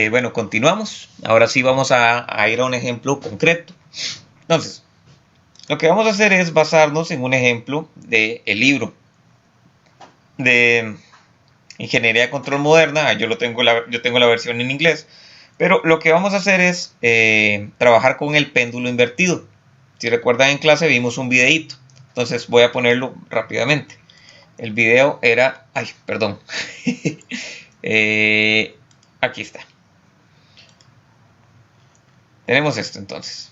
Bueno, continuamos. Ahora sí vamos a ir a un ejemplo concreto. Entonces, lo que vamos a hacer es basarnos en un ejemplo del libro de Ingeniería de Control Moderna. Yo tengo la versión en inglés. Pero lo que vamos a hacer es trabajar con el péndulo invertido. Si recuerdan, en clase vimos un videíto. Entonces voy a ponerlo rápidamente. El video era... Ay, perdón. Aquí está. Tenemos esto entonces.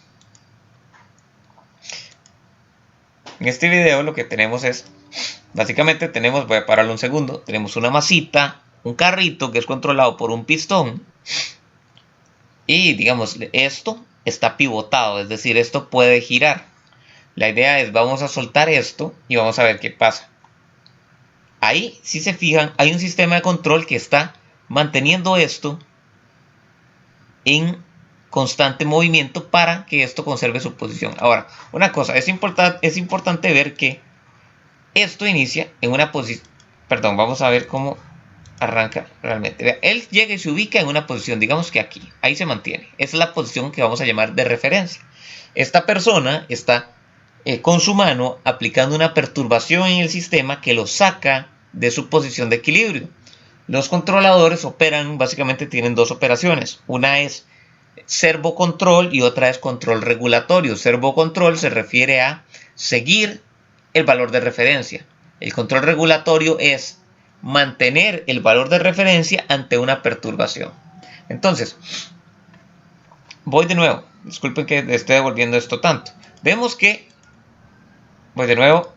En este video lo que tenemos es... Básicamente tenemos... Voy a pararlo un segundo. Tenemos una masita, un carrito que es controlado por un pistón. Y digamos, esto está pivotado. Es decir, esto puede girar. La idea es, vamos a soltar esto y vamos a ver qué pasa. Ahí, si se fijan, hay un sistema de control que está manteniendo esto en constante movimiento para que esto conserve su posición. Ahora, una cosa, es importante ver que esto inicia en una posición... Perdón, vamos a ver cómo arranca realmente. Vea, él llega y se ubica en una posición, digamos que aquí, ahí se mantiene. Esa es la posición que vamos a llamar de referencia. Esta persona está con su mano aplicando una perturbación en el sistema que lo saca de su posición de equilibrio. Los controladores operan, básicamente tienen dos operaciones. Una es servocontrol y otra es control regulatorio. Servocontrol se refiere a seguir el valor de referencia. El control regulatorio es mantener el valor de referencia ante una perturbación. Entonces, voy de nuevo. Disculpen que esté devolviendo esto tanto. Vemos que voy de nuevo.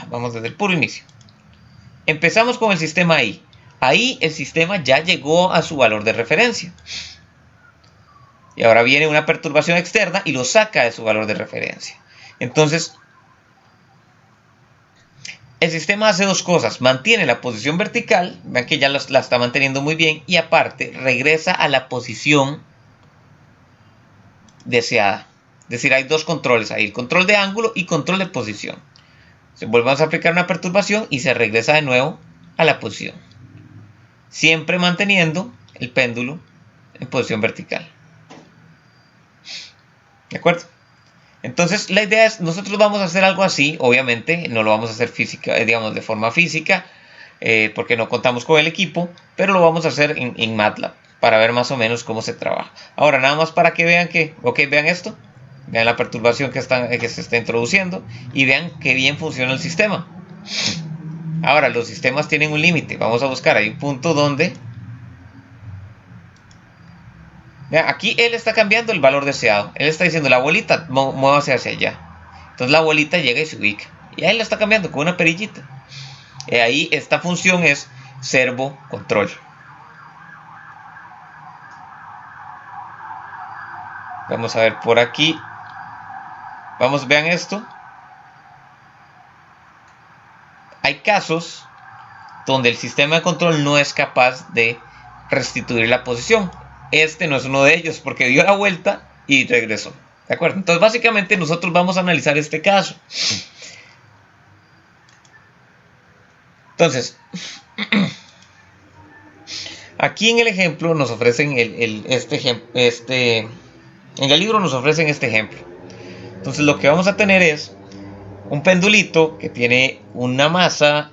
Vamos desde el puro inicio. Empezamos con el sistema I. Ahí el sistema ya llegó a su valor de referencia. Y ahora viene una perturbación externa y lo saca de su valor de referencia. Entonces, el sistema hace dos cosas. Mantiene la posición vertical. Vean que ya la está manteniendo muy bien. Y aparte, regresa a la posición deseada. Es decir, hay dos controles ahí. Control de ángulo y control de posición. Se vuelve a aplicar una perturbación y se regresa de nuevo a la posición. Siempre manteniendo el péndulo en posición vertical. ¿De acuerdo? Entonces la idea es, nosotros vamos a hacer algo así. Obviamente no lo vamos a hacer física, digamos de forma física, porque no contamos con el equipo, pero lo vamos a hacer en MATLAB para ver más o menos cómo se trabaja. Ahora nada más para que vean que, vean esto. Vean la perturbación que se está introduciendo y vean qué bien funciona el sistema. Ahora, los sistemas tienen un límite. Vamos a buscar, hay un punto donde... Vean, aquí él está cambiando el valor deseado. Él está diciendo, la bolita, muévase hacia allá. Entonces la bolita llega y se ubica. Y ahí lo está cambiando con una perillita. Ahí esta función es servo control. Vamos a ver por aquí. Vamos, vean esto. Hay casos donde el sistema de control no es capaz de restituir la posición. Este no es uno de ellos porque dio la vuelta y regresó. ¿De acuerdo? Entonces básicamente nosotros vamos a analizar este caso. Entonces, aquí en el ejemplo nos ofrecen en el libro nos ofrecen este ejemplo. Entonces lo que vamos a tener es un pendulito que tiene una masa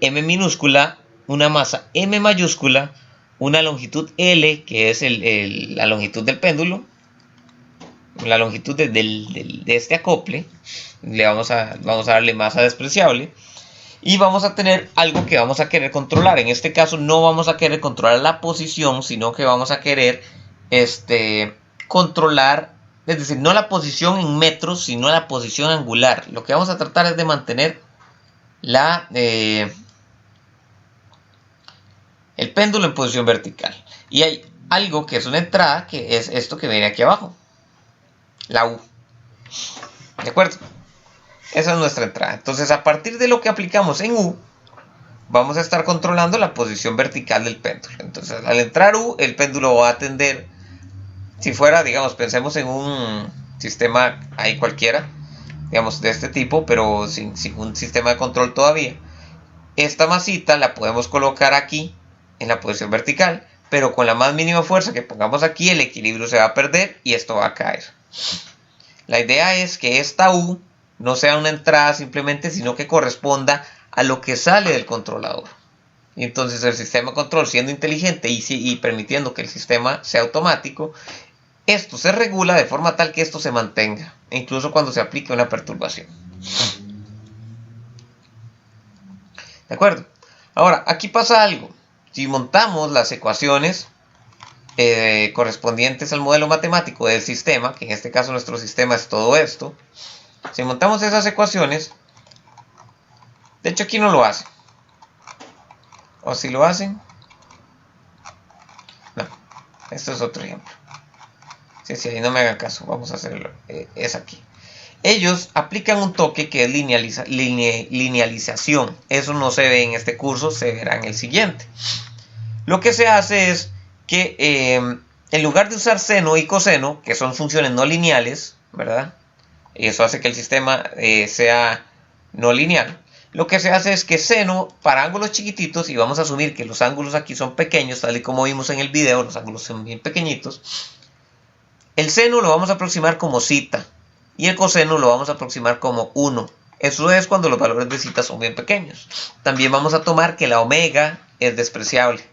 M minúscula, una masa M mayúscula, una longitud L, que es la longitud del péndulo, la longitud de este acople. Vamos a darle masa despreciable. Y vamos a tener algo que vamos a querer controlar. En este caso no vamos a querer controlar la posición, sino que vamos a querer controlar, es decir, no la posición en metros, sino la posición angular. Lo que vamos a tratar es de mantener el péndulo en posición vertical. Y hay algo que es una entrada, que es esto que viene aquí abajo, la U. ¿De acuerdo? Esa es nuestra entrada. Entonces, a partir de lo que aplicamos en U, vamos a estar controlando la posición vertical del péndulo. Entonces, al entrar U, el péndulo va a tender, si fuera, digamos, pensemos en un sistema ahí cualquiera, digamos, de este tipo, pero sin un sistema de control todavía. Esta masita la podemos colocar aquí en la posición vertical, pero con la más mínima fuerza que pongamos aquí, el equilibrio se va a perder y esto va a caer. La idea es que esta U no sea una entrada simplemente, sino que corresponda a lo que sale del controlador. Y entonces el sistema de control, siendo inteligente y permitiendo que el sistema sea automático, esto se regula de forma tal que esto se mantenga, incluso cuando se aplique una perturbación. ¿De acuerdo? Ahora, aquí pasa algo. Si montamos las ecuaciones correspondientes al modelo matemático del sistema, que en este caso nuestro sistema es todo esto, si montamos esas ecuaciones, de hecho aquí no lo hacen. O si lo hacen, no. Esto es otro ejemplo. Sí, ahí no me hagan caso, vamos a hacerlo. Es aquí. Ellos aplican un toque que es linealización. Eso no se ve en este curso, se verá en el siguiente. Lo que se hace es que en lugar de usar seno y coseno, que son funciones no lineales, ¿verdad? Y eso hace que el sistema sea no lineal. Lo que se hace es que seno para ángulos chiquititos, y vamos a asumir que los ángulos aquí son pequeños, tal y como vimos en el video, los ángulos son bien pequeñitos. El seno lo vamos a aproximar como zeta y el coseno lo vamos a aproximar como 1. Eso es cuando los valores de zeta son bien pequeños. También vamos a tomar que la omega es despreciable.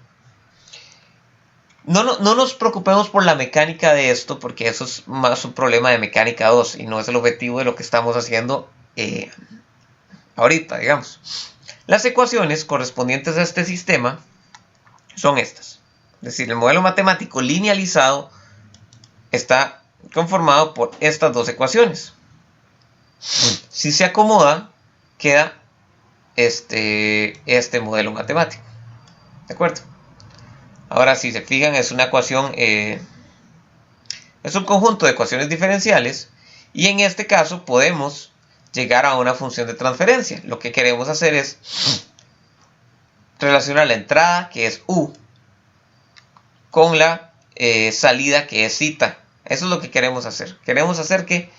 No nos preocupemos por la mecánica de esto, porque eso es más un problema de mecánica 2 y no es el objetivo de lo que estamos haciendo ahorita, digamos. Las ecuaciones correspondientes a este sistema son estas. Es decir, el modelo matemático linealizado está conformado por estas dos ecuaciones. Si se acomoda, queda este modelo matemático. ¿De acuerdo? Ahora, si se fijan, es una ecuación, es un conjunto de ecuaciones diferenciales, y en este caso podemos llegar a una función de transferencia. Lo que queremos hacer es relacionar la entrada, que es U, con la salida, que es zeta. Eso es lo que queremos hacer. Queremos hacer que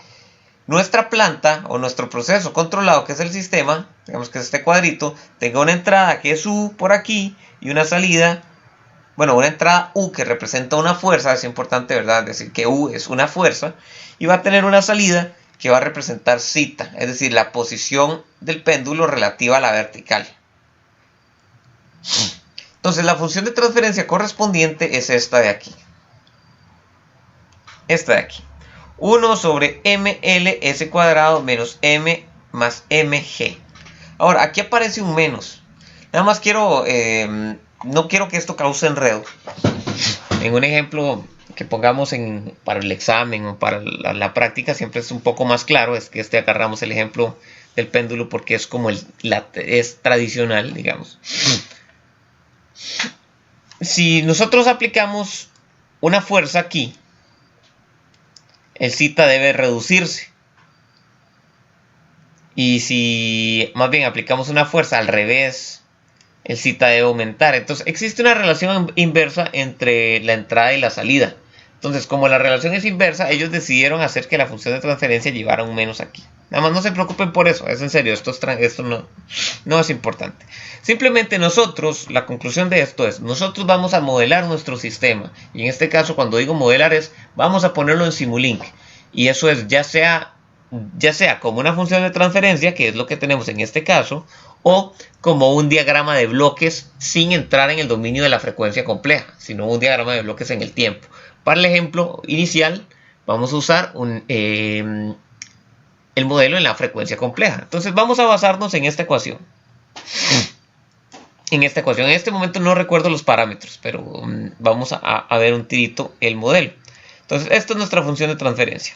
nuestra planta o nuestro proceso controlado, que es el sistema, digamos que es este cuadrito, tenga una entrada que es U por aquí y una salida, bueno, una entrada U que representa una fuerza, es importante, ¿verdad? Decir que U es una fuerza, y va a tener una salida que va a representar zeta, es decir, la posición del péndulo relativa a la vertical. Entonces la función de transferencia correspondiente es esta de aquí. Esta de aquí. 1 sobre mls cuadrado menos m más mg. Ahora, aquí aparece un menos. Nada más quiero, no quiero que esto cause enredo. En un ejemplo que pongamos para el examen o para la práctica, siempre es un poco más claro. Es que agarramos el ejemplo del péndulo porque es como es tradicional, digamos. Si nosotros aplicamos una fuerza aquí, el zeta debe reducirse. Y si más bien aplicamos una fuerza al revés, el zeta debe aumentar. Entonces existe una relación inversa entre la entrada y la salida. Entonces, como la relación es inversa, ellos decidieron hacer que la función de transferencia llevara un menos aquí. Nada más no se preocupen por eso, es en serio, esto no es importante. Simplemente nosotros, la conclusión de esto es, nosotros vamos a modelar nuestro sistema. Y en este caso, cuando digo modelar es, vamos a ponerlo en Simulink. Y eso es ya sea como una función de transferencia, que es lo que tenemos en este caso, o como un diagrama de bloques sin entrar en el dominio de la frecuencia compleja, sino un diagrama de bloques en el tiempo. Para el ejemplo inicial, vamos a usar el modelo en la frecuencia compleja. Entonces vamos a basarnos en esta ecuación. En este momento no recuerdo los parámetros, pero vamos a ver un tirito el modelo. Entonces esta es nuestra función de transferencia.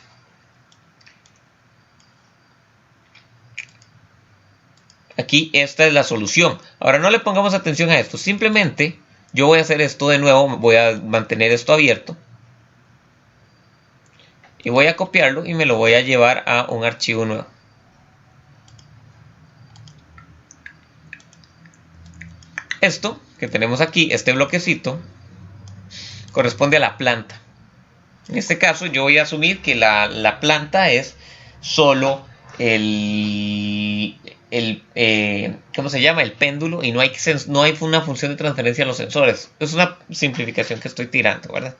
Aquí esta es la solución. Ahora no le pongamos atención a esto. Simplemente yo voy a hacer esto de nuevo. Voy a mantener esto abierto. Y voy a copiarlo y me lo voy a llevar a un archivo nuevo. Esto que tenemos aquí, este bloquecito, corresponde a la planta. En este caso yo voy a asumir que la planta es solo ¿cómo se llama? El péndulo, y no hay una función de transferencia a los sensores. Es una simplificación que estoy tirando, ¿verdad?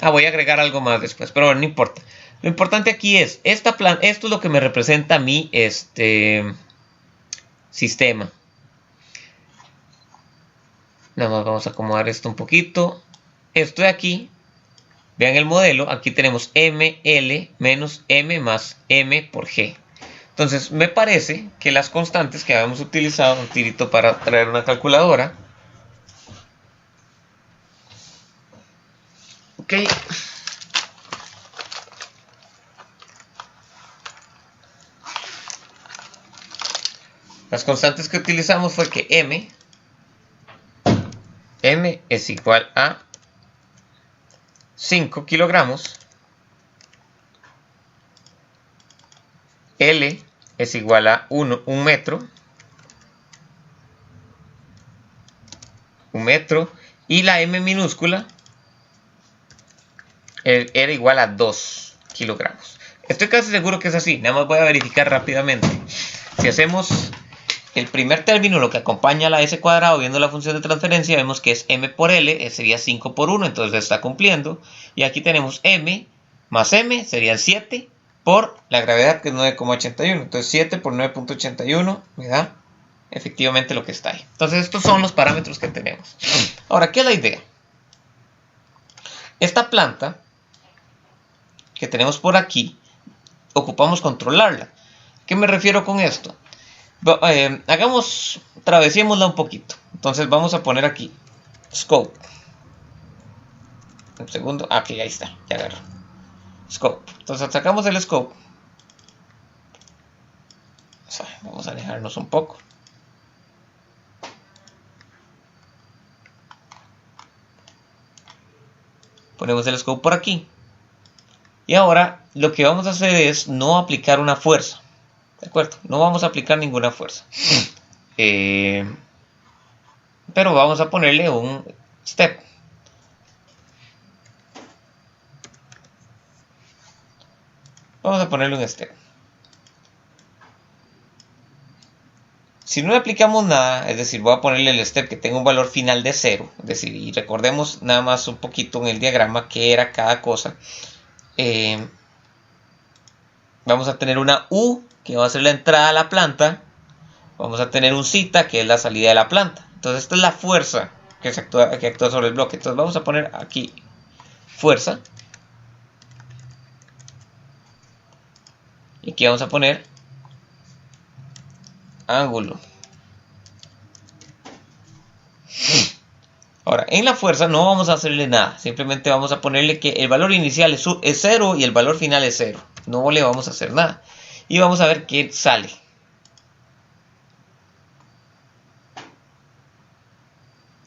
Voy a agregar algo más después, pero bueno, no importa. Lo importante aquí es, esto es lo que me representa a mí sistema. Nada más vamos a acomodar esto un poquito. Esto de aquí, vean el modelo, aquí tenemos ml menos m más m por g. Entonces me parece que las constantes que habíamos utilizado, un tirito para traer una calculadora. Ok. Las constantes que utilizamos fue que m es igual a 5 kilogramos, L es igual a 1 metro, y la M minúscula era igual a 2 kilogramos. Estoy casi seguro que es así, nada más voy a verificar rápidamente. Si hacemos el primer término, lo que acompaña a la S cuadrado, viendo la función de transferencia, vemos que es M por L, sería 5 por 1, entonces está cumpliendo. Y aquí tenemos M más M, serían 7 por la gravedad, que es 9,81. Entonces 7 por 9,81 me da efectivamente lo que está ahí. Entonces estos son los parámetros que tenemos. Ahora, ¿qué es la idea? Esta planta que tenemos por aquí, ocupamos controlarla. ¿Qué me refiero con esto? Travesiémosla un poquito. Entonces vamos a poner aquí scope. Un segundo. Aquí, ahí está. Ya agarro. Scope. Entonces sacamos el scope. Vamos a alejarnos un poco. Ponemos el scope por aquí. Y ahora lo que vamos a hacer es no aplicar una fuerza. ¿De acuerdo? No vamos a aplicar ninguna fuerza. Pero vamos a ponerle un step. Vamos a ponerle un step. Si no le aplicamos nada, es decir, voy a ponerle el step que tenga un valor final de 0. Es decir, y recordemos nada más un poquito en el diagrama qué era cada cosa. Vamos a tener una U, que va a ser la entrada a la planta. Vamos a tener un zeta, que es la salida de la planta. Entonces esta es la fuerza que actúa sobre el bloque. Entonces vamos a poner aquí fuerza. Y aquí vamos a poner ángulo. Ahora, en la fuerza no vamos a hacerle nada. Simplemente vamos a ponerle que el valor inicial es 0 y el valor final es 0. No le vamos a hacer nada. Y vamos a ver qué sale.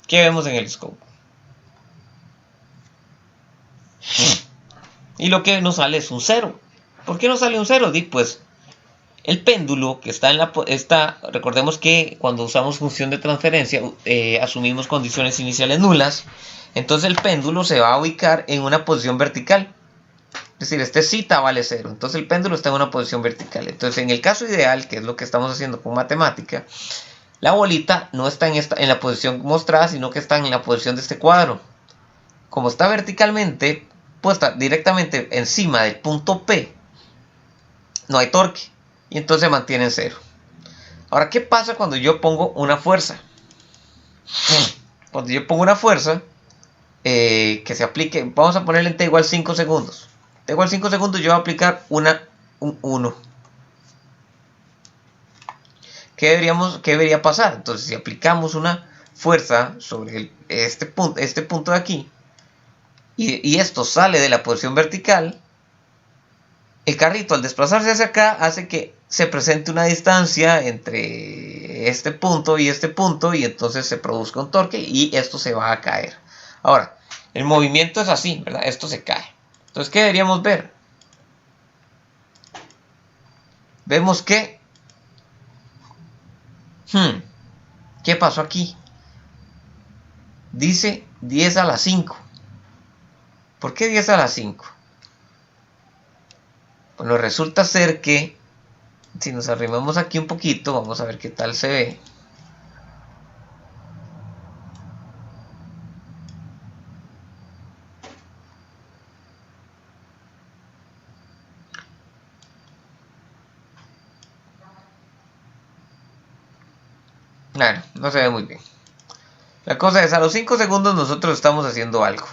¿Qué vemos en el scope? Y lo que nos sale es un 0. ¿Por qué nos sale un 0? Pues el péndulo que está recordemos que cuando usamos función de transferencia asumimos condiciones iniciales nulas. Entonces el péndulo se va a ubicar en una posición vertical. Es decir, este zeta vale 0. Entonces el péndulo está en una posición vertical. Entonces en el caso ideal, que es lo que estamos haciendo con matemática, la bolita no está en la posición mostrada, sino que está en la posición de este cuadro. Como está verticalmente puesta directamente encima del punto P, no hay torque. Y entonces se mantiene en 0. Ahora, ¿qué pasa cuando yo pongo una fuerza? Cuando yo pongo una fuerza que se aplique, vamos a ponerle en T igual 5 segundos. T igual 5 segundos yo voy a aplicar un 1. ¿Qué debería pasar? Entonces, si aplicamos una fuerza sobre este punto de aquí, y esto sale de la posición vertical, el carrito al desplazarse hacia acá hace que se presente una distancia entre este punto, y entonces se produzca un torque y esto se va a caer. Ahora, el movimiento es así, ¿verdad? Esto se cae. Entonces, ¿qué deberíamos ver? Vemos que ¿qué pasó aquí? Dice 10 a la 5. ¿Por qué 10 a la 5? Bueno, resulta ser que si nos arrimamos aquí un poquito, vamos a ver qué tal se ve. Claro, no se ve muy bien. La cosa es, a los 5 segundos nosotros estamos haciendo algo.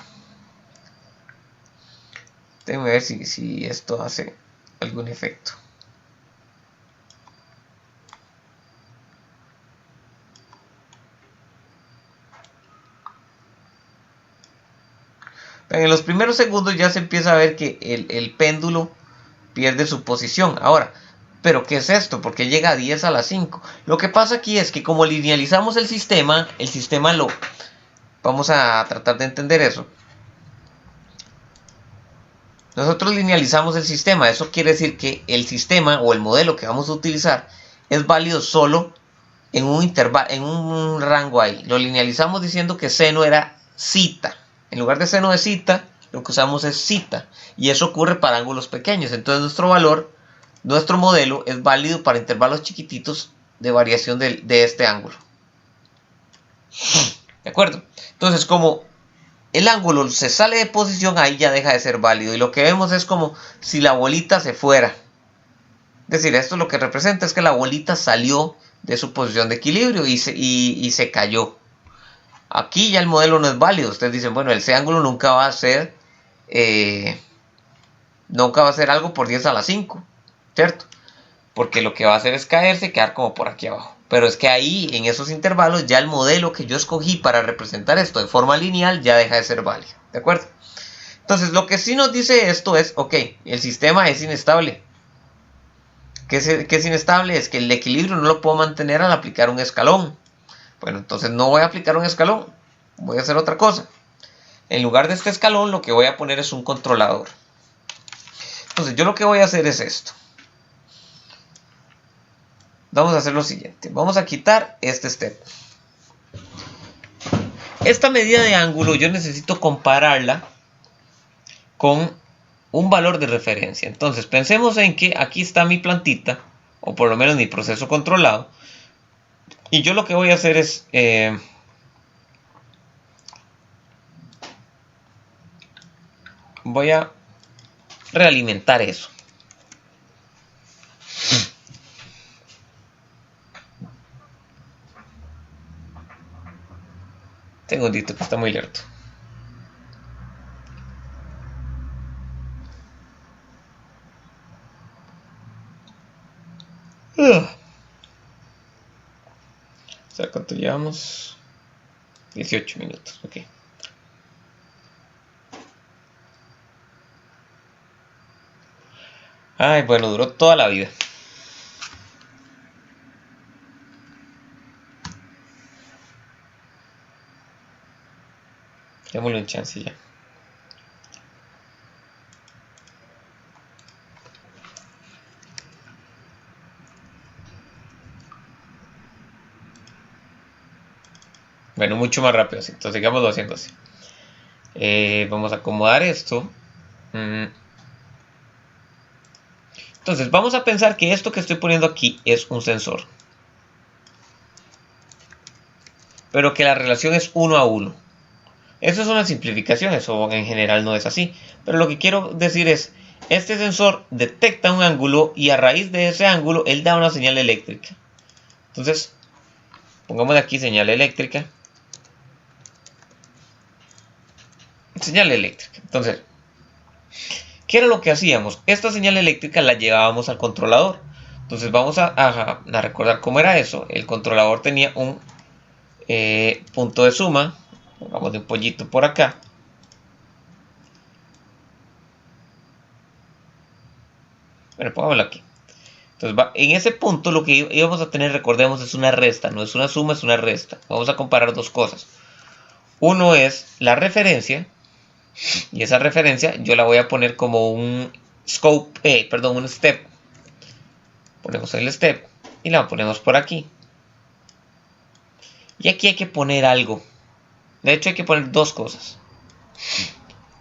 Déjenme ver si esto hace algún efecto. En los primeros segundos ya se empieza a ver que el péndulo pierde su posición. Ahora, ¿pero qué es esto? ¿Por qué llega a 10 a las 5? Lo que pasa aquí es que como linealizamos el sistema lo... Vamos a tratar de entender eso. Nosotros linealizamos el sistema. Eso quiere decir que el sistema o el modelo que vamos a utilizar es válido solo en un intervalo, en un rango ahí. Lo linealizamos diciendo que seno era cita. En lugar de seno de cita, lo que usamos es cita. Y eso ocurre para ángulos pequeños. Entonces nuestro valor, nuestro modelo es válido para intervalos chiquititos de variación de este ángulo. ¿De acuerdo? Entonces, como el ángulo se sale de posición, ahí ya deja de ser válido. Y lo que vemos es como si la bolita se fuera. Es decir, esto lo que representa es que la bolita salió de su posición de equilibrio y se cayó. Aquí ya el modelo no es válido. Ustedes dicen, bueno, ese ángulo nunca va a ser algo por 10 a la 5, ¿cierto? Porque lo que va a hacer es caerse y quedar como por aquí abajo. Pero es que ahí, en esos intervalos, ya el modelo que yo escogí para representar esto de forma lineal ya deja de ser válido, ¿de acuerdo? Entonces, lo que sí nos dice esto es, ok, el sistema es inestable. ¿Qué es inestable? Es que el equilibrio no lo puedo mantener al aplicar un escalón. Bueno, entonces no voy a aplicar un escalón, voy a hacer otra cosa. En lugar de este escalón, lo que voy a poner es un controlador. Entonces, yo lo que voy a hacer es esto. Vamos a hacer lo siguiente. Vamos a quitar este step. Esta medida de ángulo yo necesito compararla con un valor de referencia. Entonces, pensemos en que aquí está mi plantita, o por lo menos mi proceso controlado. Y yo lo que voy a hacer es... voy a realimentar eso. Segundito que está muy lento. O sea, ¿cuánto llevamos? 18 minutos, ok. Ay, bueno, duró toda la vida. Démosle un chance ya. Bueno, mucho más rápido así. Entonces sigámoslo haciendo así. Vamos a acomodar esto. Entonces vamos a pensar que esto que estoy poniendo aquí es un sensor. Pero que la relación es 1 a 1. Eso es una simplificación, eso en general no es así. Pero lo que quiero decir es, este sensor detecta un ángulo y a raíz de ese ángulo él da una señal eléctrica. Entonces, pongamos aquí señal eléctrica. Señal eléctrica. Entonces, ¿qué era lo que hacíamos? Esta señal eléctrica la llevábamos al controlador. Entonces vamos a recordar cómo era eso. El controlador tenía un punto de suma. Pongamos un pollito por acá. Bueno, pongámoslo aquí. Entonces, en ese punto lo que íbamos a tener, recordemos, es una resta. No es una suma, es una resta. Vamos a comparar dos cosas. Uno es la referencia. Y esa referencia yo la voy a poner como un scope, un step. Ponemos el step y la ponemos por aquí. Y aquí hay que poner algo. De hecho hay que poner dos cosas.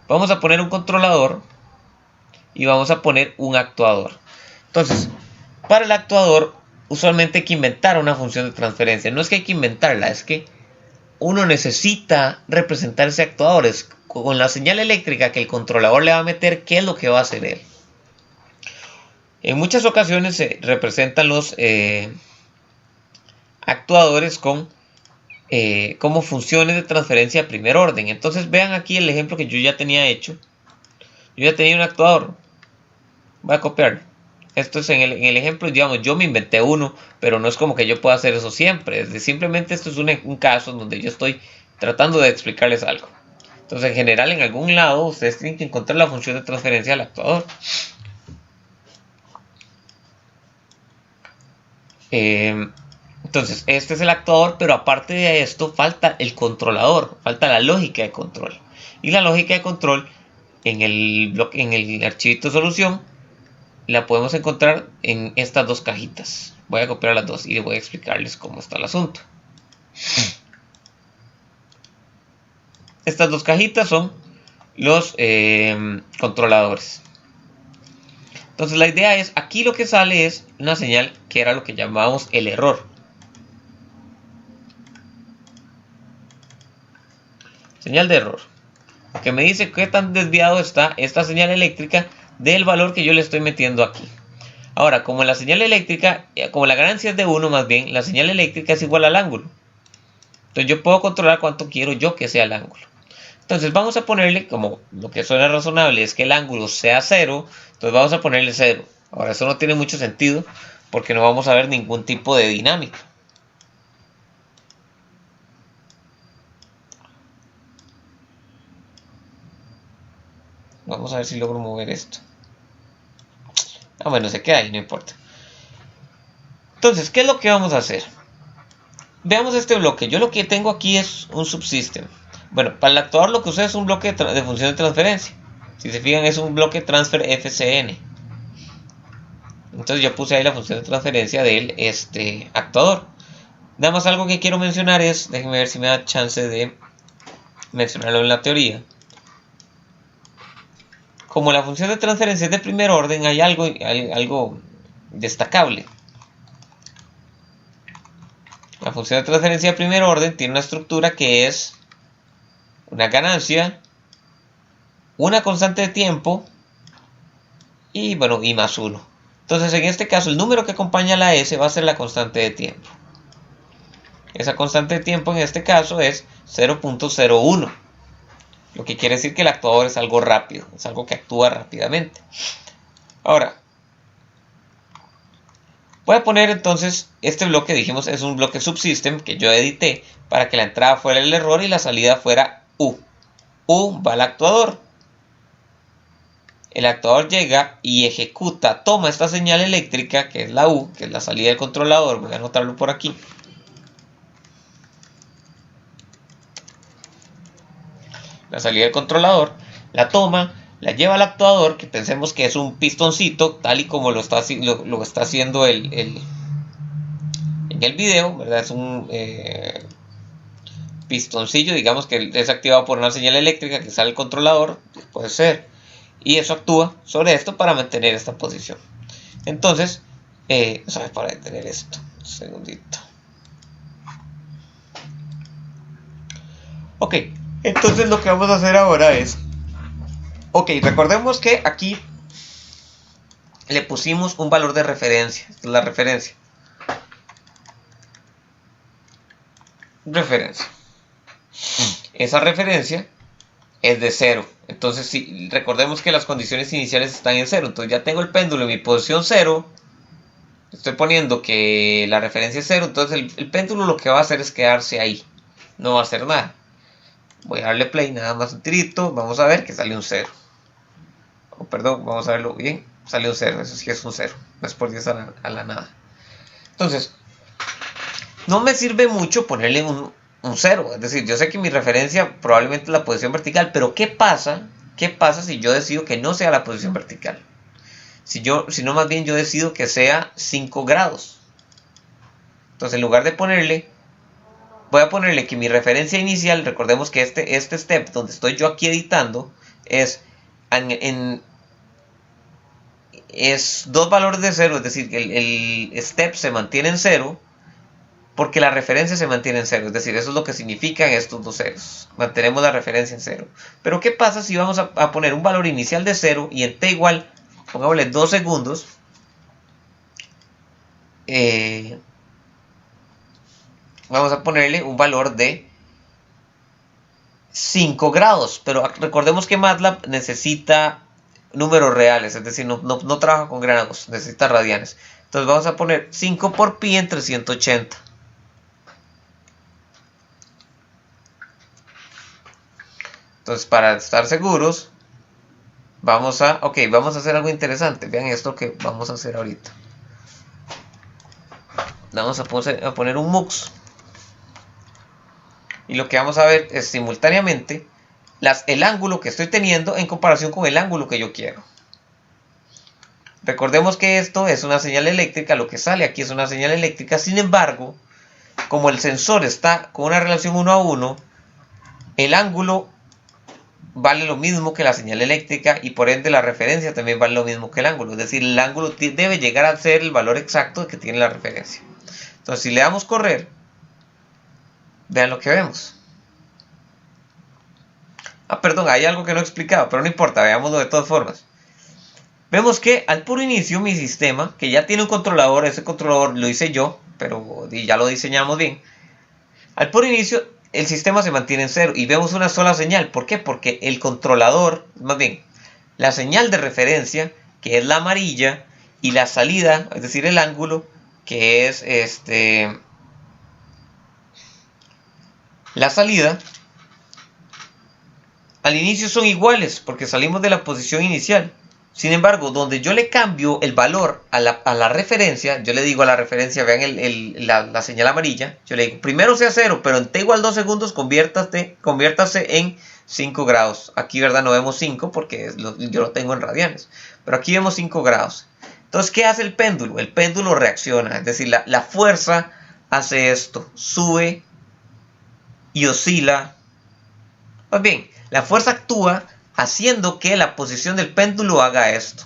Vamos a poner un controlador y vamos a poner un actuador. Entonces, para el actuador, usualmente hay que inventar una función de transferencia. No es que hay que inventarla, es que uno necesita representar ese actuador. Es con la señal eléctrica que el controlador le va a meter, ¿qué es lo que va a hacer él? En muchas ocasiones se representan los actuadores con como funciones de transferencia a primer orden. Entonces vean aquí el ejemplo que yo ya tenía hecho. Yo ya tenía un actuador. Voy a copiarlo. Esto es en el ejemplo, digamos, yo me inventé uno, pero no es como que yo pueda hacer eso siempre. Es decir, simplemente esto es un caso donde yo estoy tratando de explicarles algo. Entonces, en general, en algún lado, ustedes tienen que encontrar la función de transferencia al actuador. Entonces, este es el actuador, pero aparte de esto, falta el controlador, falta la lógica de control. Y la lógica de control, en el archivito de solución, la podemos encontrar en estas dos cajitas. Voy a copiar las dos y voy a explicarles cómo está el asunto. Estas dos cajitas son los controladores. Entonces la idea es, aquí lo que sale es una señal que era lo que llamamos el error. Señal de error. Que me dice qué tan desviado está esta señal eléctrica del valor que yo le estoy metiendo aquí. Ahora, como la señal eléctrica, como la ganancia es de 1 más bien, la señal eléctrica es igual al ángulo. Entonces yo puedo controlar cuánto quiero yo que sea el ángulo. Entonces vamos a ponerle, como lo que suena razonable es que el ángulo sea 0, entonces vamos a ponerle 0. Ahora eso no tiene mucho sentido porque no vamos a ver ningún tipo de dinámica. Vamos a ver si logro mover esto. Ah, bueno, se queda ahí, no importa. Entonces, ¿qué es lo que vamos a hacer? Veamos este bloque. Yo lo que tengo aquí es un subsystem. Bueno, para el actuador lo que usa es un bloque de función de transferencia. Si se fijan, es un bloque transfer FCN. Entonces yo puse ahí la función de transferencia del actuador. Nada más algo que quiero mencionar es, déjenme ver si me da chance de mencionarlo en la teoría. Como la función de transferencia es de primer orden, hay algo destacable. La función de transferencia de primer orden tiene una estructura que es una ganancia, una constante de tiempo y bueno, y más 1. Entonces en este caso el número que acompaña a la S va a ser la constante de tiempo. Esa constante de tiempo en este caso es 0.01. Lo que quiere decir que el actuador es algo rápido, es algo que actúa rápidamente. Ahora, voy a poner entonces este bloque, dijimos, es un bloque subsystem que yo edité para que la entrada fuera el error y la salida fuera U. U va al actuador. El actuador llega y ejecuta, toma esta señal eléctrica, que es la U, que es la salida del controlador. Voy a anotarlo por aquí. La salida del controlador, la toma, la lleva al actuador, que pensemos que es un pistoncito, tal y como lo está haciendo en el video, ¿verdad? Es un pistoncillo, digamos que es activado por una señal eléctrica que sale del controlador, puede ser, y eso actúa sobre esto para mantener esta posición. Entonces, para detener esto, un segundito. Ok. Entonces lo que vamos a hacer ahora es, ok, recordemos que aquí le pusimos un valor de referencia. Esta es la referencia. Esa referencia es de 0. Entonces, si recordemos que las condiciones iniciales están en 0. Entonces ya tengo el péndulo en mi posición 0. Estoy poniendo que la referencia es 0. Entonces el péndulo lo que va a hacer es quedarse ahí. No va a hacer nada. Voy a darle play, nada más un tirito. Vamos a ver que sale un 0. Oh, perdón, vamos a verlo bien. Sale un 0, eso sí es un 0. No es por 10 a la nada. Entonces, no me sirve mucho ponerle un 0. Es decir, yo sé que mi referencia probablemente es la posición vertical. Pero ¿qué pasa? ¿Qué pasa si yo decido que no sea la posición vertical? Si no, más bien yo decido que sea 5 grados. Entonces, en lugar de ponerle, voy a ponerle que mi referencia inicial, recordemos que este step donde estoy yo aquí editando, es es dos valores de 0, es decir, el step se mantiene en 0 porque la referencia se mantiene en 0, es decir, eso es lo que significan estos dos ceros, mantenemos la referencia en 0. Pero ¿qué pasa si vamos a poner un valor inicial de 0 y en t igual, pongámosle 2 segundos, vamos a ponerle un valor de 5 grados, pero recordemos que MATLAB necesita números reales, es decir, no trabaja con grados, necesita radianes. Entonces vamos a poner 5 por pi entre 180. Entonces, para estar seguros, vamos a hacer algo interesante. Vean esto que vamos a hacer ahorita. Vamos a poner un mux. Y lo que vamos a ver es simultáneamente el ángulo que estoy teniendo en comparación con el ángulo que yo quiero. Recordemos que esto es una señal eléctrica, lo que sale aquí es una señal eléctrica. Sin embargo, como el sensor está con una relación 1 a 1, el ángulo vale lo mismo que la señal eléctrica y por ende la referencia también vale lo mismo que el ángulo. Es decir, el ángulo debe llegar a ser el valor exacto que tiene la referencia. Entonces, si le damos correr, vean lo que vemos. Perdón, hay algo que no he explicado, pero no importa, veámoslo de todas formas. Vemos que al puro inicio mi sistema, que ya tiene un controlador, ese controlador lo hice yo, pero ya lo diseñamos bien. Al puro inicio el sistema se mantiene en 0 y vemos una sola señal. ¿Por qué? Porque el controlador, más bien, la señal de referencia, que es la amarilla, y la salida, es decir, el ángulo, que es la salida, al inicio son iguales porque salimos de la posición inicial. Sin embargo, donde yo le cambio el valor a la referencia, yo le digo a la referencia, vean la señal amarilla, yo le digo, primero sea 0, pero en t igual 2 segundos conviértase en 5 grados. Aquí, ¿verdad? No vemos 5 porque yo lo tengo en radianes, pero aquí vemos 5 grados. Entonces, ¿qué hace el péndulo? El péndulo reacciona, es decir, la fuerza hace esto, sube y oscila. Pues bien, la fuerza actúa haciendo que la posición del péndulo haga esto.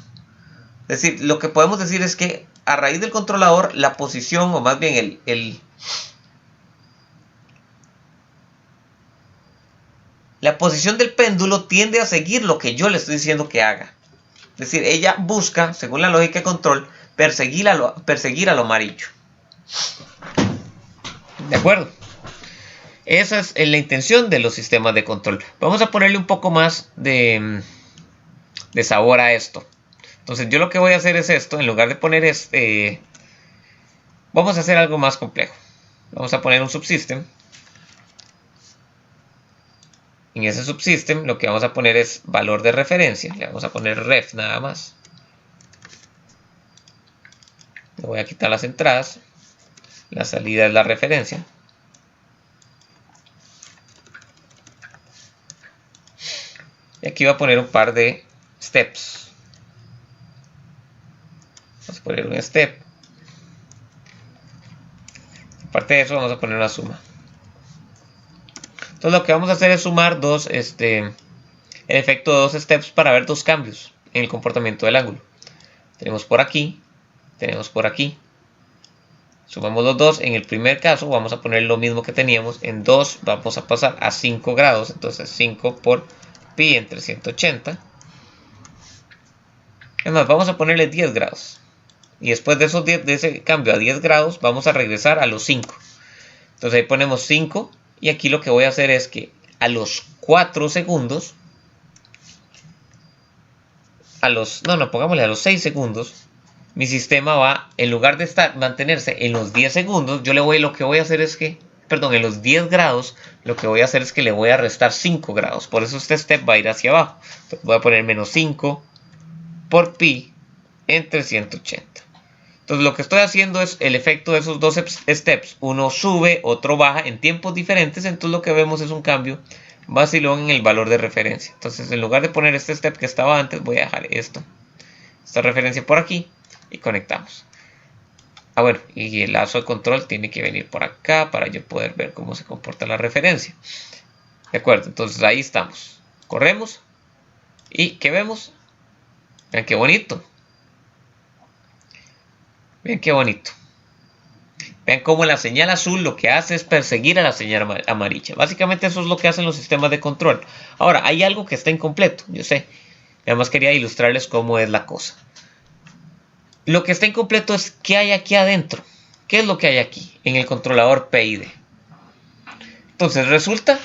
Es decir, lo que podemos decir es que a raíz del controlador, la posición, o más bien la posición del péndulo tiende a seguir lo que yo le estoy diciendo que haga. Es decir, ella busca, según la lógica de control, perseguir a lo amarillo. ¿De acuerdo? Esa es la intención de los sistemas de control. Vamos a ponerle un poco más de sabor a esto. Entonces yo lo que voy a hacer es esto. En lugar de poner vamos a hacer algo más complejo. Vamos a poner un subsystem. En ese subsystem lo que vamos a poner es valor de referencia. Le vamos a poner ref nada más. Le voy a quitar las entradas. La salida es la referencia. Y aquí voy a poner un par de steps. Vamos a poner un step. Aparte de eso vamos a poner una suma. Entonces lo que vamos a hacer es sumar el efecto de dos steps para ver dos cambios en el comportamiento del ángulo. Tenemos por aquí, tenemos por aquí. Sumamos los dos. En el primer caso vamos a poner lo mismo que teníamos. En 2 vamos a pasar a 5 grados. Entonces 5 por pi entre 180. Además vamos a ponerle 10 grados. Y después de ese cambio a 10 grados vamos a regresar a los 5. Entonces ahí ponemos 5. Y aquí lo que voy a hacer es que a los 4 segundos, pongámosle a los 6 segundos, mi sistema va, en lugar de mantenerse en los 10 segundos, en los 10 grados, lo que voy a hacer es que le voy a restar 5 grados. Por eso este step va a ir hacia abajo. Entonces voy a poner menos 5 por pi entre 180. Entonces lo que estoy haciendo es el efecto de esos dos steps. Uno sube, otro baja en tiempos diferentes. Entonces lo que vemos es un cambio vacilón en el valor de referencia. Entonces en lugar de poner este step que estaba antes, voy a dejar esta referencia por aquí y conectamos. Bueno, y el lazo de control tiene que venir por acá para yo poder ver cómo se comporta la referencia. De acuerdo, entonces ahí estamos. Corremos y ¿qué vemos? Vean qué bonito. Vean qué bonito. Vean cómo la señal azul lo que hace es perseguir a la señal amarilla. Básicamente eso es lo que hacen los sistemas de control. Ahora, hay algo que está incompleto, yo sé. Además quería ilustrarles cómo es la cosa. Lo que está incompleto es qué hay aquí adentro. ¿Qué es lo que hay aquí en el controlador PID? Entonces resulta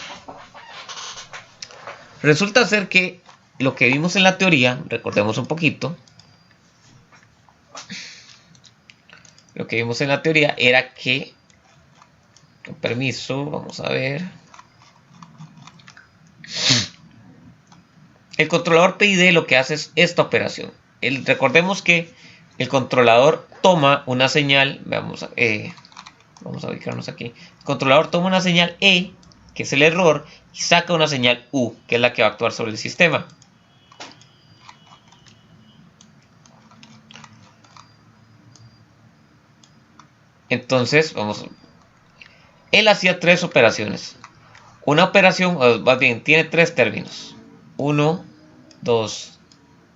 ser que lo que vimos en la teoría, recordemos un poquito, lo que vimos en la teoría era que, con permiso, vamos a ver, el controlador PID lo que hace es esta operación. Recordemos que el controlador toma una señal, vamos a ubicarnos aquí, el controlador toma una señal E, que es el error, y saca una señal U, que es la que va a actuar sobre el sistema. Entonces, él hacía tres operaciones. Una operación, o más bien, tiene tres términos. 1, 2,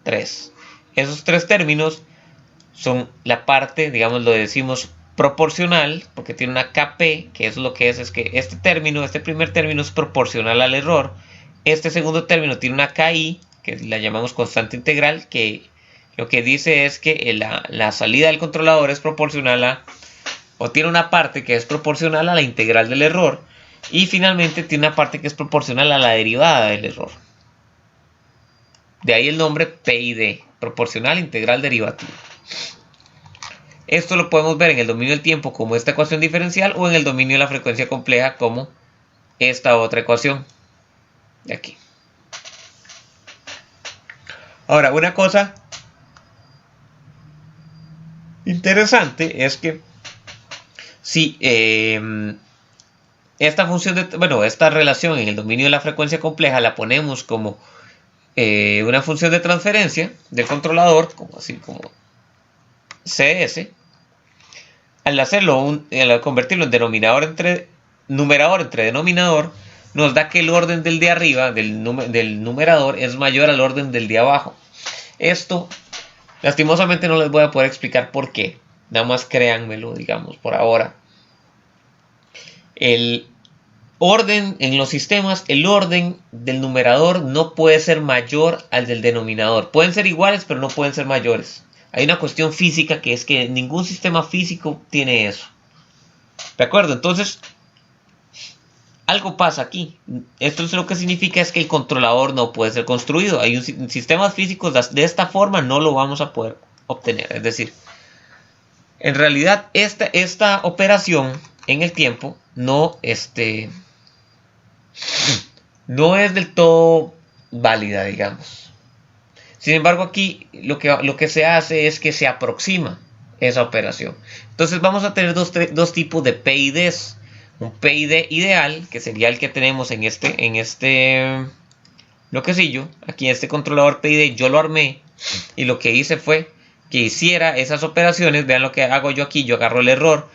3. Esos tres términos son la parte, digamos, lo decimos proporcional, porque tiene una KP, que es lo que es que este primer término es proporcional al error. Este segundo término tiene una KI, que la llamamos constante integral, que lo que dice es que la salida del controlador es proporcional o tiene una parte que es proporcional a la integral del error, y finalmente tiene una parte que es proporcional a la derivada del error. De ahí el nombre PID, proporcional integral derivativo. Esto lo podemos ver en el dominio del tiempo como esta ecuación diferencial, o en el dominio de la frecuencia compleja como esta otra ecuación de aquí. Ahora, una cosa interesante es que si esta relación en el dominio de la frecuencia compleja la ponemos como una función de transferencia del controlador, así como CS, al convertirlo en numerador entre denominador, nos da que el orden del de arriba, del numerador, es mayor al orden del de abajo. Esto, lastimosamente, no les voy a poder explicar por qué. Nada más créanmelo, digamos, por ahora. El orden en los sistemas, el orden del numerador no puede ser mayor al del denominador. Pueden ser iguales, pero no pueden ser mayores. Hay una cuestión física que es que ningún sistema físico tiene eso. ¿De acuerdo? Entonces, algo pasa aquí. Esto es lo que significa es que el controlador no puede ser construido. Hay sistemas físicos de esta forma no lo vamos a poder obtener. Es decir, en realidad esta operación en el tiempo no es del todo válida, digamos. Sin embargo, aquí lo que se hace es que se aproxima esa operación. Entonces vamos a tener dos tipos de PIDs. Un PID ideal, que sería el que tenemos en este bloquecillo. Aquí este controlador PID yo lo armé, y lo que hice fue que hiciera esas operaciones. Vean lo que hago yo aquí. Yo agarro el error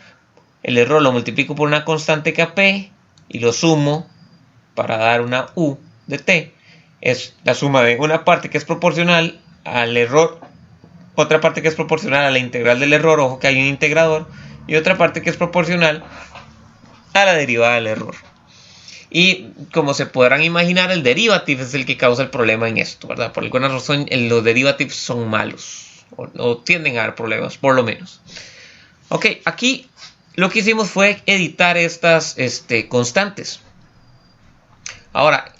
lo multiplico por una constante KP y lo sumo para dar una U de T. Es la suma de una parte que es proporcional al error, otra parte que es proporcional a la integral del error, ojo que hay un integrador, y otra parte que es proporcional a la derivada del error. Y como se podrán imaginar, el derivative es el que causa el problema en esto, ¿verdad? Por alguna razón los derivatives son malos, o tienden a dar problemas, por lo menos. Ok, aquí lo que hicimos fue editar estas constantes. Ahora,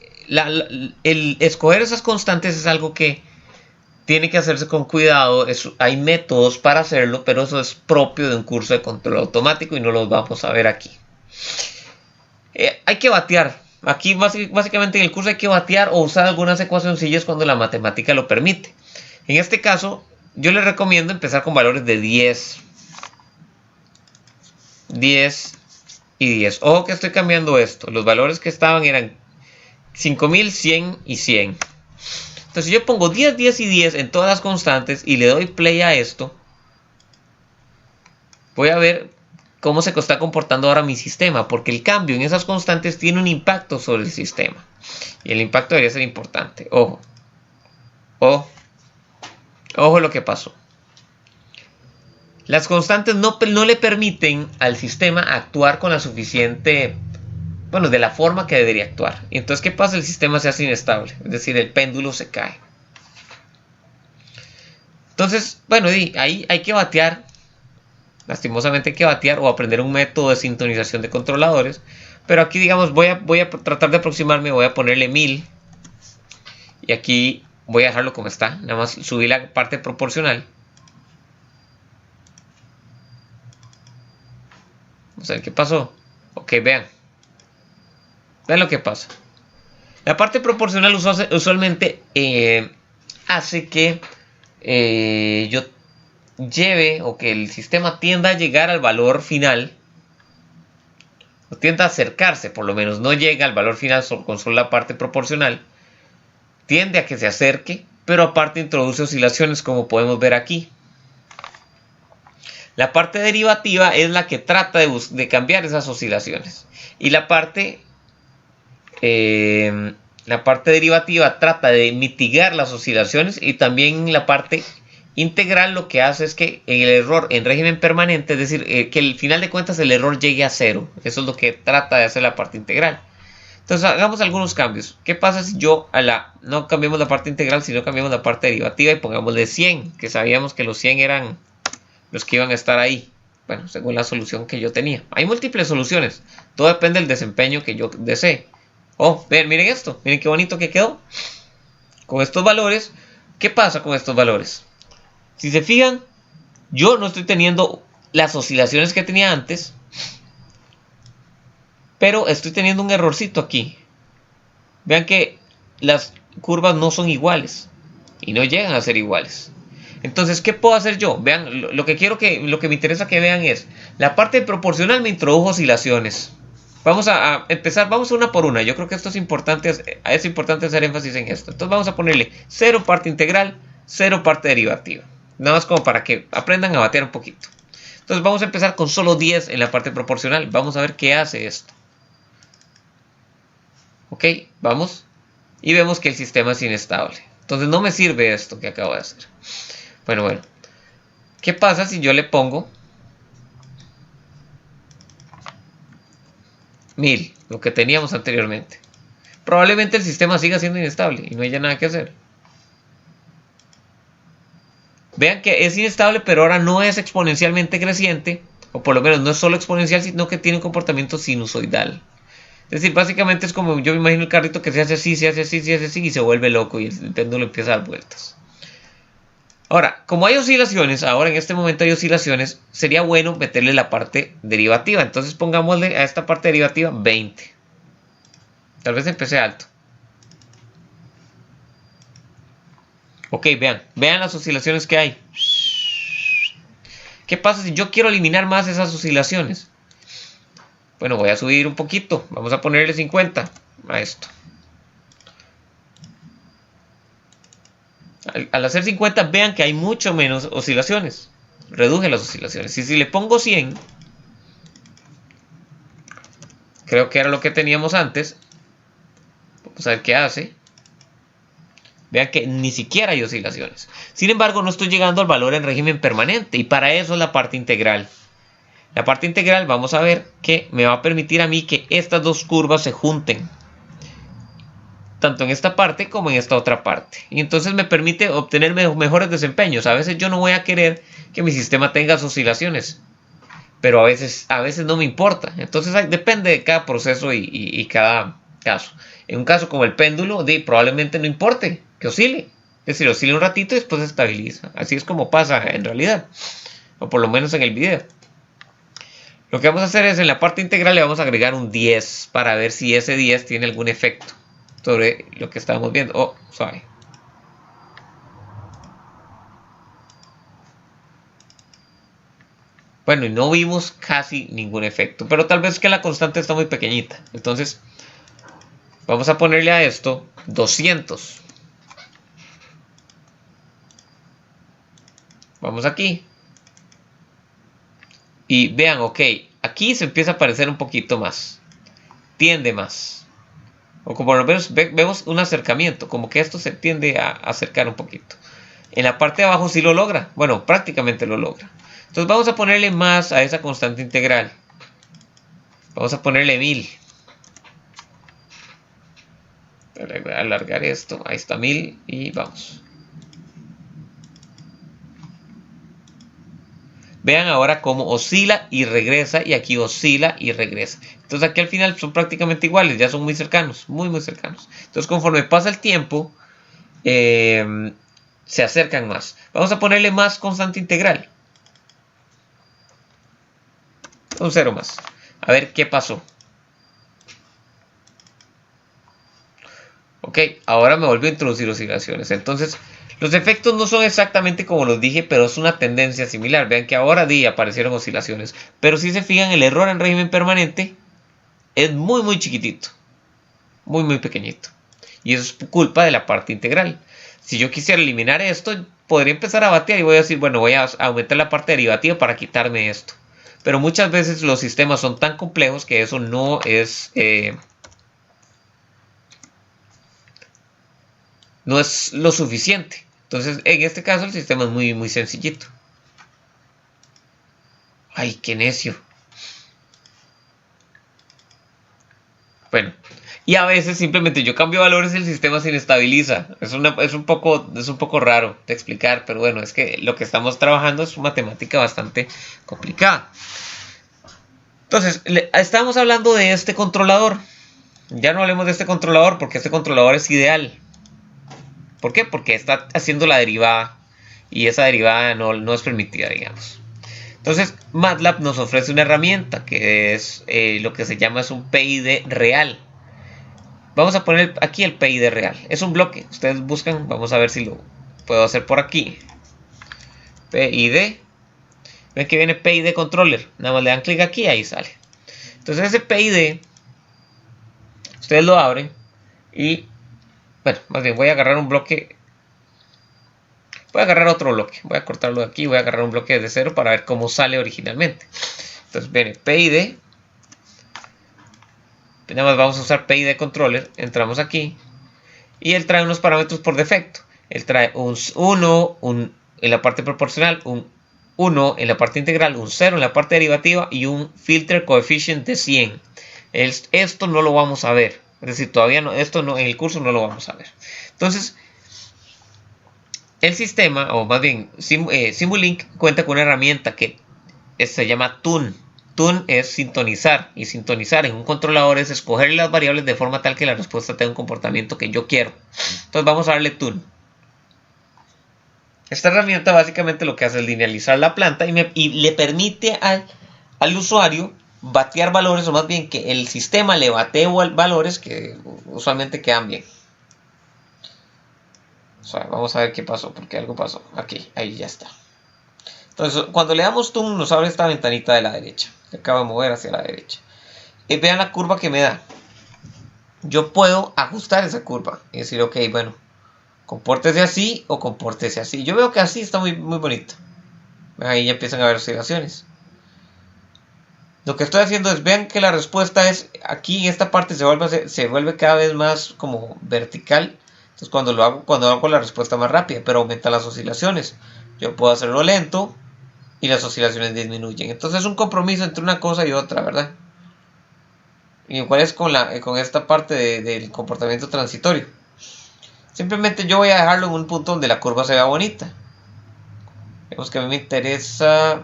el escoger esas constantes es algo que tiene que hacerse con cuidado. Hay métodos para hacerlo, pero eso es propio de un curso de control automático y no los vamos a ver aquí. Hay que batear. Aquí básicamente en el curso hay que batear o usar algunas ecuacioncillas cuando la matemática lo permite. En este caso, yo les recomiendo empezar con valores de 10 y 10. Ojo que estoy cambiando esto. Los valores que estaban eran 5000, 100 y 100. Entonces si yo pongo 10, 10 y 10 en todas las constantes y le doy play a esto, voy a ver cómo se está comportando ahora mi sistema, porque el cambio en esas constantes tiene un impacto sobre el sistema. Y el impacto debería ser importante. Ojo. Ojo lo que pasó. Las constantes no le permiten al sistema actuar con la suficiente, bueno, de la forma que debería actuar. Y entonces, ¿qué pasa? El sistema se hace inestable, es decir, el péndulo se cae. Entonces, bueno, ahí hay que batear, lastimosamente hay que batear o aprender un método de sintonización de controladores. Pero aquí, digamos, voy a tratar de aproximarme, voy a ponerle 1000. Y aquí voy a dejarlo como está, nada más subí la parte proporcional. Vamos a ver qué pasó. Ok, vean lo que pasa. La parte proporcional usualmente hace que yo lleve o que el sistema tienda a llegar al valor final, o tienda a acercarse, por lo menos no llega al valor final con solo la parte proporcional, tiende a que se acerque, pero aparte introduce oscilaciones, como podemos ver aquí. La parte derivativa es la que trata de cambiar esas oscilaciones, y la parte derivativa trata de mitigar las oscilaciones, y también la parte integral lo que hace es que el error en régimen permanente, es decir, que al final de cuentas el error llegue a cero. Eso es lo que trata de hacer la parte integral. Entonces hagamos algunos cambios. ¿Qué pasa si no cambiamos la parte integral, sino cambiamos la parte derivativa y pongámosle 100? Que sabíamos que los 100 eran los que iban a estar ahí. Bueno, según la solución que yo tenía. Hay múltiples soluciones. Todo depende del desempeño que yo desee. Oh, miren esto. Miren qué bonito que quedó. Con estos valores. ¿Qué pasa con estos valores? Si se fijan, yo no estoy teniendo las oscilaciones que tenía antes, pero estoy teniendo un errorcito aquí. Vean que las curvas no son iguales y no llegan a ser iguales. Entonces, ¿qué puedo hacer yo? Vean, lo que me interesa que vean es la parte proporcional me introdujo oscilaciones. Vamos a empezar, vamos una por una. Yo creo que esto es importante hacer énfasis en esto. Entonces vamos a ponerle 0 parte integral, 0 parte derivativa. Nada más como para que aprendan a batear un poquito. Entonces vamos a empezar con solo 10 en la parte proporcional. Vamos a ver qué hace esto. Ok, vamos. Y vemos que el sistema es inestable. Entonces no me sirve esto que acabo de hacer. Bueno. ¿Qué pasa si yo le pongo 1000? Lo que teníamos anteriormente. Probablemente el sistema siga siendo inestable y no haya nada que hacer. Vean que es inestable, pero ahora no es exponencialmente creciente, o por lo menos no es solo exponencial, sino que tiene un comportamiento sinusoidal. Es decir, básicamente es como yo me imagino el carrito que se hace así, se hace así, se hace así, y se vuelve loco y el péndulo empieza a dar vueltas. Ahora, como hay oscilaciones, ahora en este momento hay oscilaciones, sería bueno meterle la parte derivativa. Entonces pongámosle a esta parte derivativa 20. Tal vez empecé alto. Ok, vean las oscilaciones que hay. ¿Qué pasa si yo quiero eliminar más esas oscilaciones? Bueno, voy a subir un poquito. Vamos a ponerle 50 a esto. Al hacer 50, vean que hay mucho menos oscilaciones. Reduje las oscilaciones. Y si le pongo 100, creo que era lo que teníamos antes. Vamos a ver qué hace. Vean que ni siquiera hay oscilaciones. Sin embargo, no estoy llegando al valor en régimen permanente. Y para eso es la parte integral. La parte integral, vamos a ver que me va a permitir a mí que estas dos curvas se junten. Tanto en esta parte como en esta otra parte. Y entonces me permite obtener mejores desempeños. A veces yo no voy a querer que mi sistema tenga oscilaciones. Pero a veces no me importa. Entonces depende de cada proceso y cada caso. En un caso como el péndulo, probablemente no importe que oscile. Es decir, oscila un ratito y después se estabiliza. Así es como pasa en realidad. O por lo menos en el video. Lo que vamos a hacer es en la parte integral le vamos a agregar un 10 para ver si ese 10 tiene algún efecto sobre lo que estábamos viendo. Oh, suave. Bueno, y no vimos casi ningún efecto, pero tal vez que la constante está muy pequeñita. Entonces, vamos a ponerle a esto 200. Vamos aquí. Y vean, ok, aquí se empieza a parecer un poquito más. Tiende más. O como por lo menos vemos un acercamiento, como que esto se tiende a acercar un poquito. En la parte de abajo sí lo logra. Bueno, prácticamente lo logra. Entonces vamos a ponerle más a esa constante integral. Vamos a ponerle 1000. Voy a alargar esto. Ahí está 1000 y vamos. Vean ahora cómo oscila y regresa, y aquí oscila y regresa. Entonces aquí al final son prácticamente iguales, ya son muy cercanos, muy cercanos. Entonces conforme pasa el tiempo, se acercan más. Vamos a ponerle más constante integral. Un 0 más. A ver qué pasó. Ok, ahora me volvió a introducir oscilaciones. Entonces, los efectos no son exactamente como los dije, pero es una tendencia similar. Vean que ahora aparecieron oscilaciones. Pero si se fijan, el error en régimen permanente es muy chiquitito. Muy pequeñito. Y eso es culpa de la parte integral. Si yo quisiera eliminar esto, podría empezar a batear y voy a decir, bueno, voy a aumentar la parte derivativa para quitarme esto. Pero muchas veces los sistemas son tan complejos que eso no es... no es lo suficiente. Entonces, en este caso, el sistema es muy sencillito. Ay, qué necio. Bueno, y a veces simplemente yo cambio valores y el sistema se inestabiliza. Es un poco raro de explicar, pero bueno, es que lo que estamos trabajando es matemática bastante complicada. Entonces, estamos hablando de este controlador. Ya no hablemos de este controlador porque este controlador es ideal. ¿Por qué? Porque está haciendo la derivada y esa derivada no es permitida, digamos. Entonces, MATLAB nos ofrece una herramienta que es lo que se llama es un PID real. Vamos a poner aquí el PID real. Es un bloque. Ustedes buscan, vamos a ver si lo puedo hacer por aquí. PID. Ven que viene PID controller. Nada más le dan clic aquí y ahí sale. Entonces ese PID, ustedes lo abren y... Bueno, más bien voy a agarrar un bloque. Voy a agarrar otro bloque. Voy a cortarlo de aquí. Voy a agarrar un bloque de 0 para ver cómo sale originalmente. Entonces viene PID. Nada más vamos a usar PID controller. Entramos aquí. Y él trae unos parámetros por defecto. Él trae un 1 en la parte proporcional, un 1 en la parte integral, un 0 en la parte derivativa y un filter coefficient de 100. Esto no lo vamos a ver. Es decir, todavía no, esto no, en el curso no lo vamos a ver. Entonces, el sistema, o más bien Simulink, cuenta con una herramienta que se llama Tune. Tune es sintonizar, y sintonizar en un controlador es escoger las variables de forma tal que la respuesta tenga un comportamiento que yo quiero. Entonces vamos a darle Tune. Esta herramienta básicamente lo que hace es linealizar la planta y le permite al usuario batear valores, o más bien que el sistema le batee valores que usualmente quedan bien. O sea, vamos a ver qué pasó, porque algo pasó. Aquí, ahí ya está. Entonces, cuando le damos Tune, nos abre esta ventanita de la derecha. Se acaba de mover hacia la derecha. Y vean la curva que me da. Yo puedo ajustar esa curva y decir, ok, bueno, compórtese así o compórtese así. Yo veo que así está muy bonito. Ahí ya empiezan a haber oscilaciones. Lo que estoy haciendo es, vean que la respuesta es, aquí en esta parte se vuelve cada vez más como vertical. Entonces cuando hago la respuesta más rápida, pero aumentan las oscilaciones. Yo puedo hacerlo lento y las oscilaciones disminuyen. Entonces es un compromiso entre una cosa y otra, ¿verdad? Igual es con esta parte del comportamiento transitorio. Simplemente yo voy a dejarlo en un punto donde la curva se vea bonita. Vemos que a mí me interesa...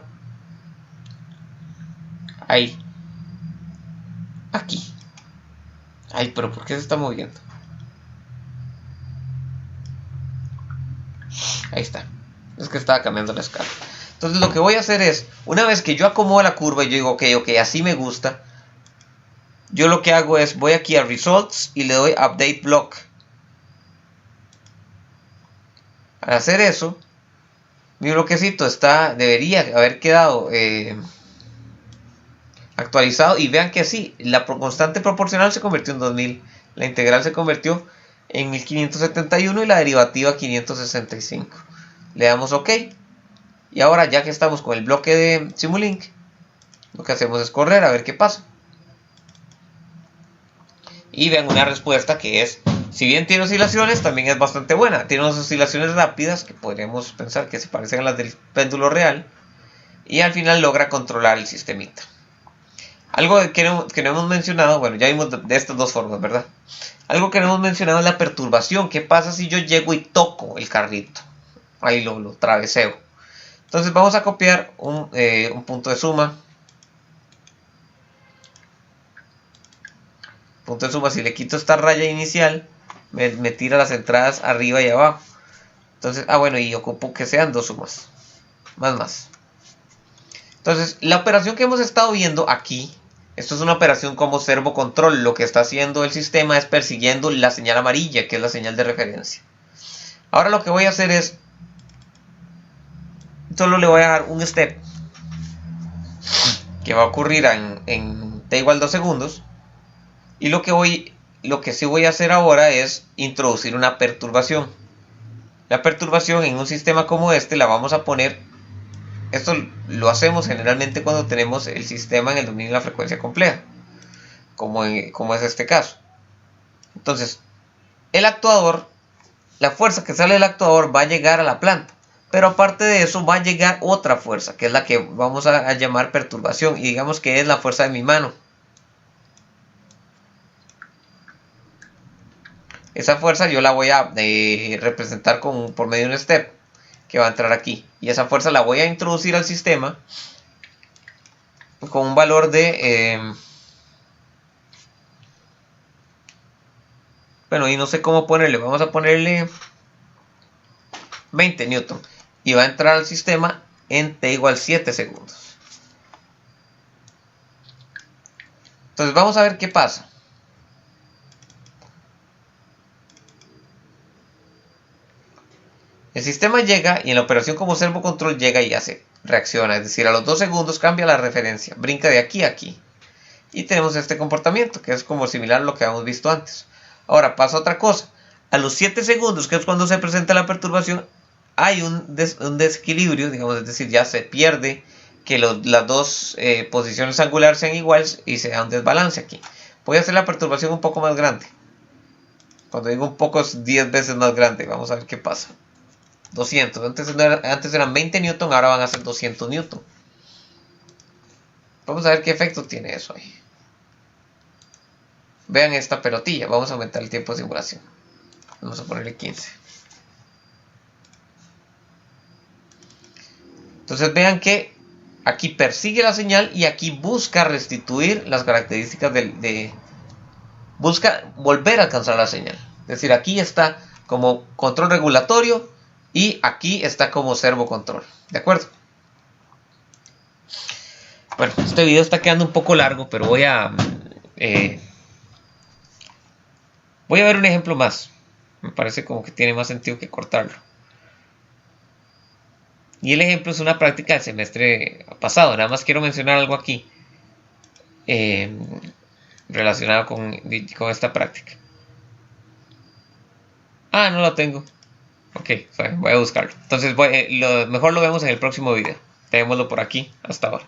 Ahí. Aquí. Ay, pero ¿por qué se está moviendo? Ahí está. Es que estaba cambiando la escala. Entonces lo que voy a hacer es, una vez que yo acomodo la curva y yo digo, ok, así me gusta, yo lo que hago es, voy aquí a Results y le doy Update Block. Al hacer eso, mi bloquecito debería haber quedado actualizado, y vean que sí, la constante proporcional se convirtió en 2000, la integral se convirtió en 1571 y la derivativa 565. Le damos OK. Y ahora, ya que estamos con el bloque de Simulink, lo que hacemos es correr a ver qué pasa. Y vean una respuesta que es, si bien tiene oscilaciones, también es bastante buena. Tiene unas oscilaciones rápidas que podríamos pensar que se parecen a las del péndulo real, y al final logra controlar el sistemita. Algo que no hemos mencionado, bueno, ya vimos de estas dos formas, ¿verdad? Algo que no hemos mencionado es la perturbación. ¿Qué pasa si yo llego y toco el carrito? Ahí lo traveseo. Entonces vamos a copiar un punto de suma. Punto de suma, si le quito esta raya inicial, me tira las entradas arriba y abajo. Entonces, bueno, y ocupo que sean dos sumas. Más. Entonces, la operación que hemos estado viendo aquí, esto es una operación como servo control. Lo que está haciendo el sistema es persiguiendo la señal amarilla, que es la señal de referencia. Ahora lo que voy a hacer es, solo le voy a dar un step, que va a ocurrir en t igual 2 segundos. Y lo que sí voy a hacer ahora es introducir una perturbación. La perturbación en un sistema como este la vamos a poner. Esto lo hacemos generalmente cuando tenemos el sistema en el dominio de la frecuencia compleja, como es este caso. Entonces, el actuador, la fuerza que sale del actuador va a llegar a la planta, pero aparte de eso va a llegar otra fuerza, que es la que vamos a llamar perturbación, y digamos que es la fuerza de mi mano. Esa fuerza yo la voy a representar por medio de un step que va a entrar aquí. Y esa fuerza la voy a introducir al sistema con un valor de... bueno, y no sé cómo ponerle. Vamos a ponerle 20 newton. Y va a entrar al sistema en t igual 7 segundos. Entonces vamos a ver qué pasa. El sistema llega y en la operación como servo control llega y reacciona. Es decir, a los 2 segundos cambia la referencia. Brinca de aquí a aquí. Y tenemos este comportamiento que es como similar a lo que habíamos visto antes. Ahora pasa otra cosa. A los 7 segundos, que es cuando se presenta la perturbación, hay un desequilibrio, digamos, es decir, ya se pierde que las dos posiciones angulares sean iguales y se da un desbalance aquí. Voy a hacer la perturbación un poco más grande. Cuando digo un poco es 10 veces más grande. Vamos a ver qué pasa. 200. Antes eran 20 newton, ahora van a ser 200 newton. Vamos a ver qué efecto tiene eso ahí. Vean esta pelotilla. Vamos a aumentar el tiempo de simulación. Vamos a ponerle 15. Entonces vean que aquí persigue la señal y aquí busca restituir las características busca volver a alcanzar la señal. Es decir, aquí está como control regulatorio y aquí está como servo control. ¿De acuerdo? Bueno, este video está quedando un poco largo, pero voy a ver un ejemplo más. Me parece como que tiene más sentido que cortarlo. Y el ejemplo es una práctica del semestre pasado. Nada más quiero mencionar algo aquí relacionado con esta práctica. No lo tengo. Ok, voy a buscarlo. Entonces mejor lo vemos en el próximo video. Dejémoslo por aquí. Hasta ahora.